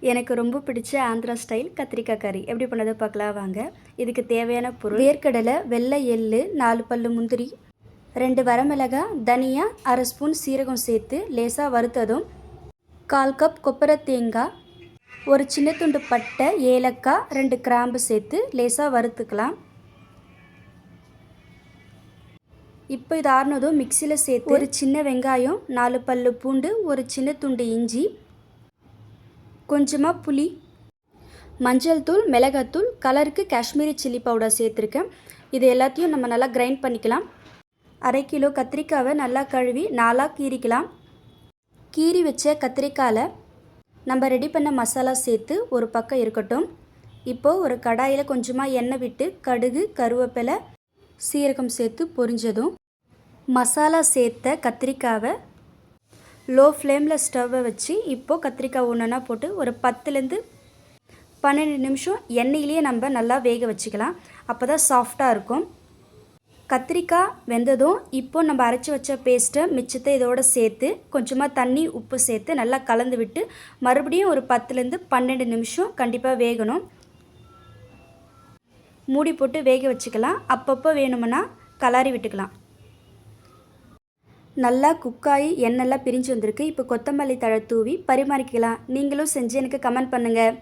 எனக்கு ரொம்ப பிடிச்ச ஆந்திரா ஸ்டைல் கத்திரிக்காய் கறி எப்படி பண்ணதை பார்க்கலாம் வாங்க. இதுக்கு தேவையான பொருள்: வேர்க்கடலை, வெள்ளை எள்ளு, 4 பல்லு முந்திரி, 2 வரமிளகாய், தனியா, அரை ஸ்பூன் சீரகம் சேர்த்து லேசாக வறுத்ததும் 1/4 கப் கொப்பரை தேங்காய், ஒரு சின்ன துண்டு பட்டை, ஏலக்காய், 2 கிராம்பு சேர்த்து லேசாக வறுத்துக்கலாம். இப்போ இது ஆறுனதும் மிக்சியில் சேர்த்து ஒரு சின்ன வெங்காயம், 4 பல்லு பூண்டு, ஒரு சின்ன துண்டு இஞ்சி, கொஞ்சமாக புளி, மஞ்சள் தூள், மிளகாத்தூள், கலருக்கு காஷ்மீரி சில்லி பவுடர் சேர்த்துருக்கேன். இது எல்லாத்தையும் நம்ம நல்லா கிரைண்ட் பண்ணிக்கலாம். 1/2 கிலோ கத்திரிக்காவை நல்லா கழுவி 4ஆக கீறிக்கலாம். கீறி வச்ச கத்திரிக்காயில் நம்ம ரெடி பண்ண மசாலா சேர்த்து ஒரு பக்கம் இருக்கட்டும். இப்போது ஒரு கடாயில் கொஞ்சமாக எண்ணெய் விட்டு கடுகு, கருவேப்பிலை, சீரகம் சேர்த்து பொரிஞ்சதும் மசாலா சேர்த்த கத்திரிக்காவை லோ ஃப்ளேமில் ஸ்டவ்வை வச்சு இப்போது கத்திரிக்காய் ஒன்றா போட்டு ஒரு 10லேருந்து 12 நிமிஷம் எண்ணெயிலேயே நம்ம நல்லா வேக வச்சுக்கலாம். அப்போ தான் சாஃப்டாக இருக்கும். கத்திரிக்காய் வெந்ததும் இப்போது நம்ம அரைச்சி வச்ச பேஸ்ட்டை மிச்சத்தை இதோடு சேர்த்து கொஞ்சமாக தண்ணி, உப்பு சேர்த்து நல்லா கலந்து விட்டு மறுபடியும் ஒரு 10லேருந்து 12 நிமிஷம் கண்டிப்பாக வேகணும். மூடி போட்டு வேக வச்சுக்கலாம். அப்பப்போ வேணுமுன்னா கலாரி விட்டுக்கலாம். நல்லா குக்காயி எண்ணெய்லாம் பிரிஞ்சு வந்திருக்கு. இப்போ கொத்தமல்லி தழை தூவி பரிமாறிக்கலாம். நீங்களும் செஞ்சு எனக்கு கமெண்ட் பண்ணுங்கள்.